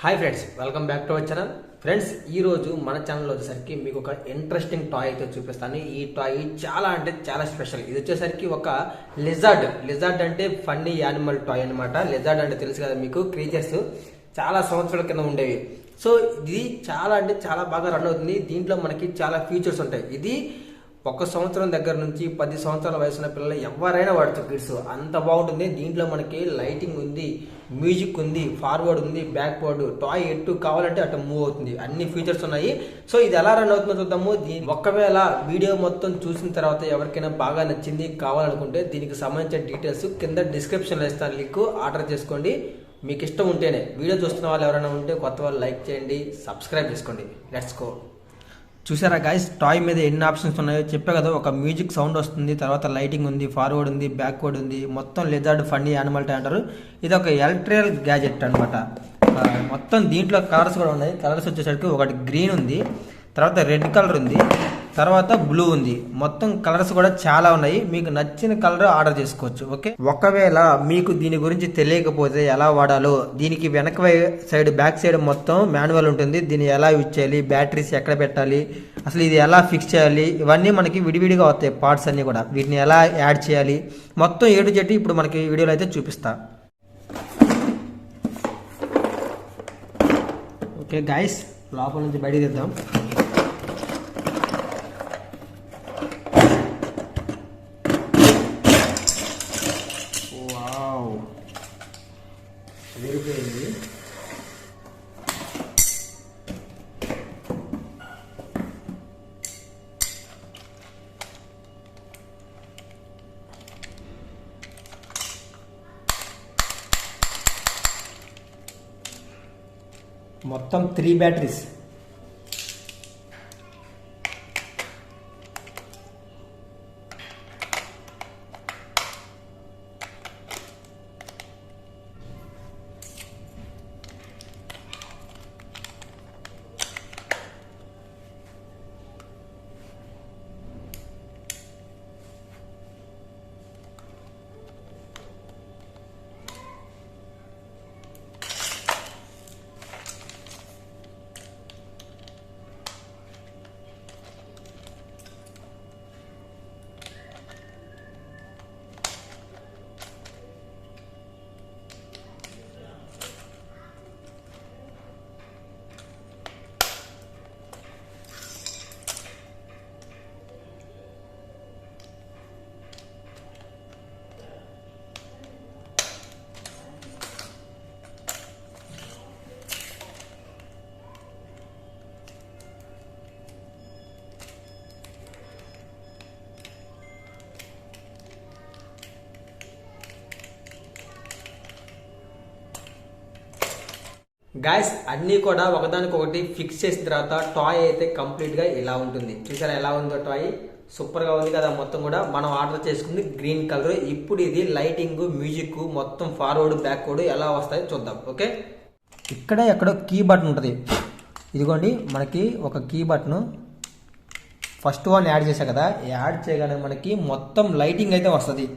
Hi friends, welcome back to our channel. Friends, ఈరోజు మన ఛానల్లో వచ్చేసరికి మీకు ఒక ఇంట్రెస్టింగ్ టాయ్ అయితే చూపిస్తాను. ఈ టాయ్ చాలా అంటే చాలా స్పెషల్. ఇది వచ్చేసరికి ఒక లిజార్డ్ అంటే ఫన్నీ యానిమల్ టాయ్ అనమాట. లిజార్డ్ అంటే తెలుసు కదా మీకు, క్రీచర్స్ చాలా సంవత్సరాల కింద ఉండేవి. సో ఇది చాలా అంటే చాలా బాగా రన్ అవుతుంది. దీంట్లో మనకి చాలా ఫీచర్స్ ఉంటాయి. ఇది 1 సంవత్సరం దగ్గర నుంచి 10 సంవత్సరాల వయసున్న పిల్లలు ఎవరైనా వాడతారు. కిడ్స్ అంత బాగుంటుంది. దీంట్లో మనకి లైటింగ్ ఉంది, మ్యూజిక్ ఉంది, ఫార్వర్డ్ ఉంది, బ్యాక్వర్డ్, టాయ్ ఎటు కావాలంటే అటు మూవ్ అవుతుంది. అన్ని ఫీచర్స్ ఉన్నాయి. సో ఇది ఎలా రన్ అవుతుందో చూద్దాము. ఒకవేళ వీడియో మొత్తం చూసిన తర్వాత ఎవరికైనా బాగా నచ్చింది కావాలనుకుంటే దీనికి సంబంధించిన డీటెయిల్స్ కింద డిస్క్రిప్షన్లో ఇస్తాను. లింక్ ఆర్డర్ చేసుకోండి. మీకు ఇష్టం ఉంటేనే. వీడియో చూస్తున్న వాళ్ళు ఎవరైనా ఉంటే కొత్త వాళ్ళు లైక్ చేయండి, సబ్స్క్రైబ్ చేసుకోండి. Let's go. చూసారా గాయస్, టాయ్ మీద ఎన్ని ఆప్షన్స్ ఉన్నాయో చెప్పే కదా. ఒక మ్యూజిక్ సౌండ్ వస్తుంది, తర్వాత లైటింగ్ ఉంది, ఫార్వర్డ్ ఉంది, బ్యాక్వర్డ్ ఉంది. మొత్తం లిజార్డ్ ఫన్నీ యానిమల్ టాయ్ అంటారు. ఇది ఒక ఎలక్ట్రికల్ గ్యాజెట్ అనమాట. మొత్తం దీంట్లో కలర్స్ కూడా ఉన్నాయి. కలర్స్ వచ్చేసరికి ఒకటి గ్రీన్ ఉంది, తర్వాత రెడ్ కలర్ ఉంది, తర్వాత బ్లూ ఉంది. మొత్తం కలర్స్ కూడా చాలా ఉన్నాయి. మీకు నచ్చిన కలర్ ఆర్డర్ చేసుకోవచ్చు. ఓకే, ఒకవేళ మీకు దీని గురించి తెలియకపోతే ఎలా వాడాలో, దీనికి వెనక సైడ్ బ్యాక్ సైడ్ మొత్తం మాన్యువల్ ఉంటుంది. దీన్ని ఎలా యూజ్ చేయాలి, బ్యాటరీస్ ఎక్కడ పెట్టాలి, అసలు ఇది ఎలా ఫిక్స్ చేయాలి, ఇవన్నీ మనకి విడివిడిగా వస్తాయి. పార్ట్స్ అన్ని కూడా వీటిని ఎలా యాడ్ చేయాలి మొత్తం A to Z ఇప్పుడు మనకి వీడియోలో అయితే చూపిస్తా. ఓకే గాయస్, లోపల నుంచి బయట తీద్దాం. విరిపోయింది. మొత్తం 3 బ్యాటరీస్. గాయస్, అన్నీ కూడా ఒకదానికొకటి ఫిక్స్ చేసిన తర్వాత టాయ్ అయితే కంప్లీట్గా ఇలా ఉంటుంది. చూసారా ఎలా ఉందో టాయ్? సూపర్గా ఉంది కదా. మొత్తం కూడా మనం ఆర్డర్ చేసుకుంది గ్రీన్ కలర్. ఇప్పుడు ఇది లైటింగ్, మ్యూజిక్ మొత్తం ఫార్వర్డ్ బ్యాక్వర్డ్ ఎలా వస్తాయో చూద్దాం. ఓకే, ఇక్కడ ఎక్కడో కీ బటన్ ఉంటుంది. ఇదిగోండి, మనకి ఒక key button first one add చేశా కదా. యాడ్ చేయగానే మనకి మొత్తం లైటింగ్ అయితే వస్తుంది.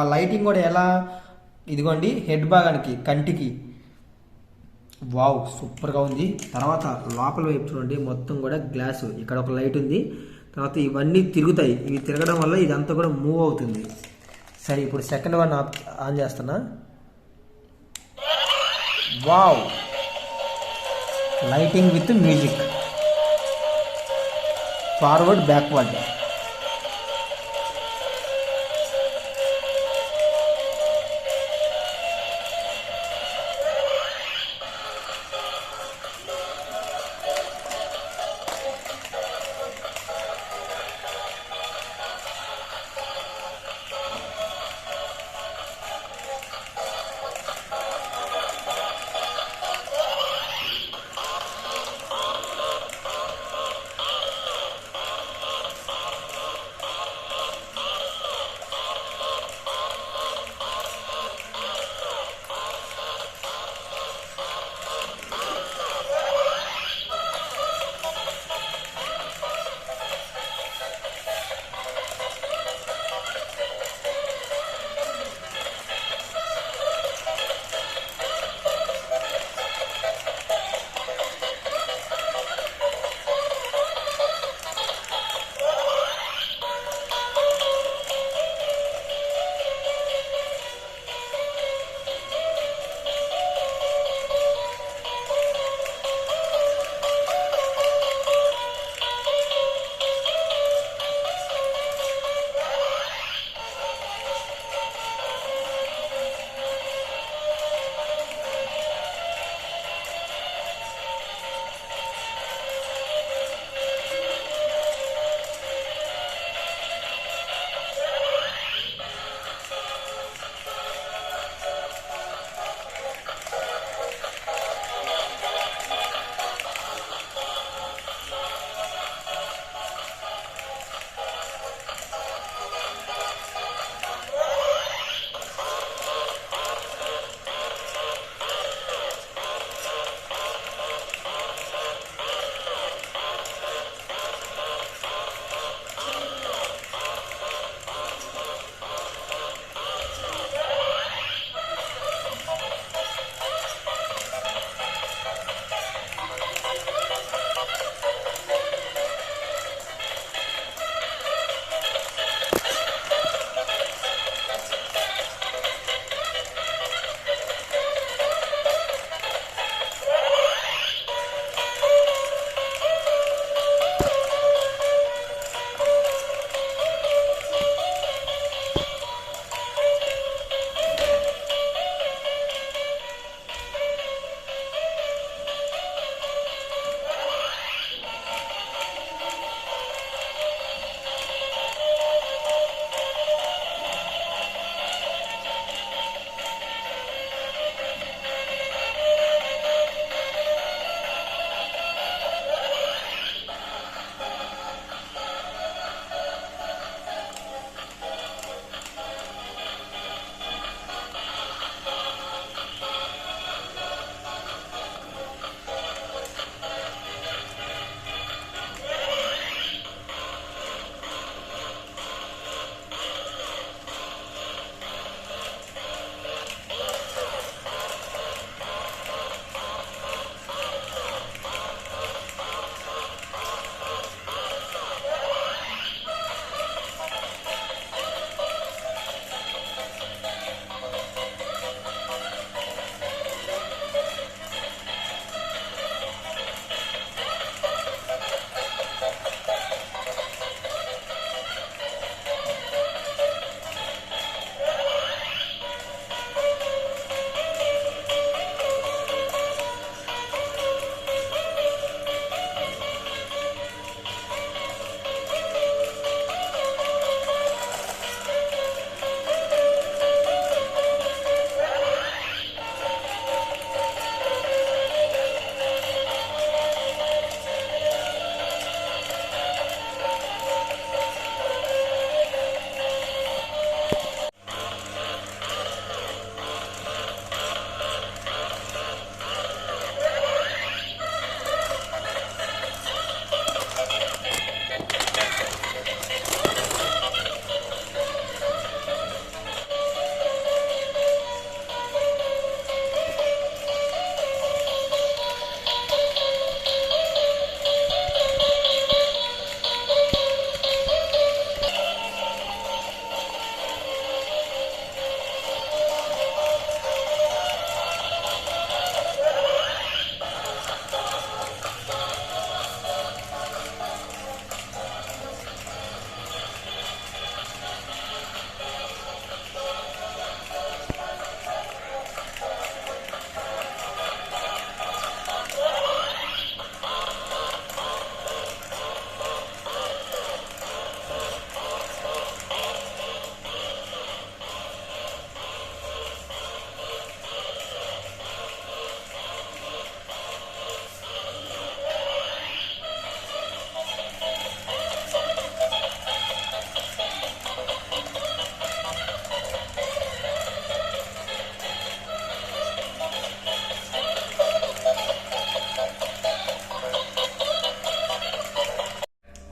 ఆ లైటింగ్ కూడా ఎలా, ఇదిగోండి హెడ్ భాగానికి, కంటికి. వావ్, సూపర్గా ఉంది. తర్వాత లోపల వైపు చూడండి, మొత్తం కూడా గ్లాసు. ఇక్కడ ఒక లైట్ ఉంది. తర్వాత ఇవన్నీ తిరుగుతాయి. ఇవి తిరగడం వల్ల ఇదంతా కూడా మూవ్ అవుతుంది. సరే, ఇప్పుడు సెకండ్ వన్ ఆన్ చేస్తున్నా. Wow, lighting with music, forward backward.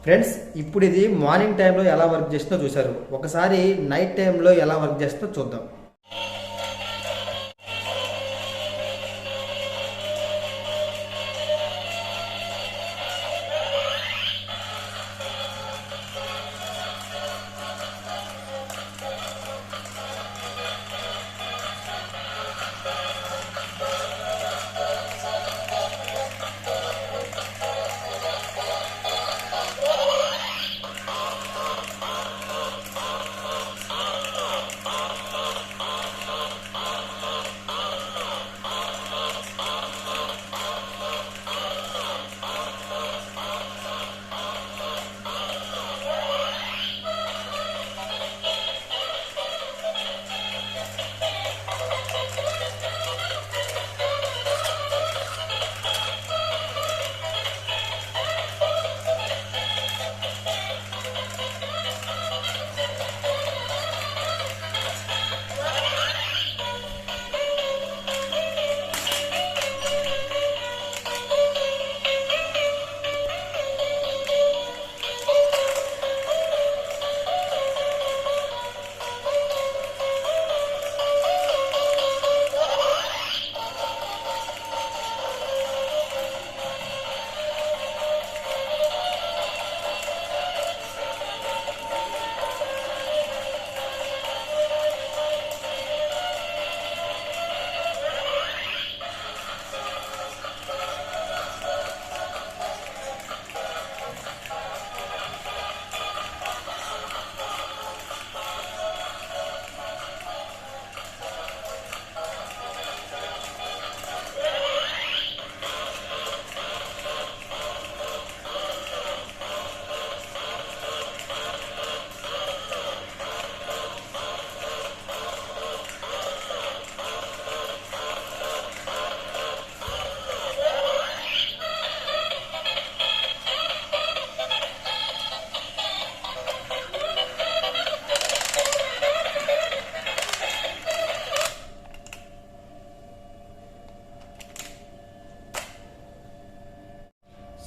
Friends ఇప్పుడు ఇది మార్నింగ్ టైంలో ఎలా వర్క్ చేస్తుందో చూసారు, ఒకసారి నైట్ టైంలో ఎలా వర్క్ చేస్తుందో చూద్దాం.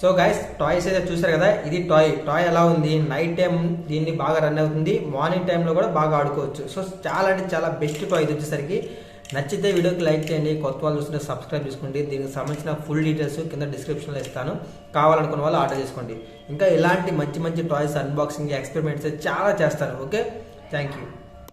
సో గైస్ టాయ్స్ అయితే చూసారు కదా, ఇది టాయ్ ఎలా ఉంది, నైట్ టైం దీన్ని బాగా రన్ అవుతుంది, మార్నింగ్ టైంలో కూడా బాగా ఆడుకోవచ్చు. సో చాలా అంటే చాలా బెస్ట్ టాయ్ ఇది వచ్చేసరికి. నచ్చితే వీడియోకి లైక్ చేయండి, కొత్త వాళ్ళు చూస్తుంటే సబ్స్క్రైబ్ చేసుకోండి. దీనికి సంబంధించిన ఫుల్ డీటెయిల్స్ కింద డిస్క్రిప్షన్లో ఇస్తాను, కావాలనుకున్న వాళ్ళు ఆర్డర్ చేసుకోండి. ఇంకా ఇలాంటి మంచి మంచి టాయ్స్ అన్బాక్సింగ్ ఎక్స్పెరిమెంట్స్ చాలా చేస్తాను. Okay, thank you.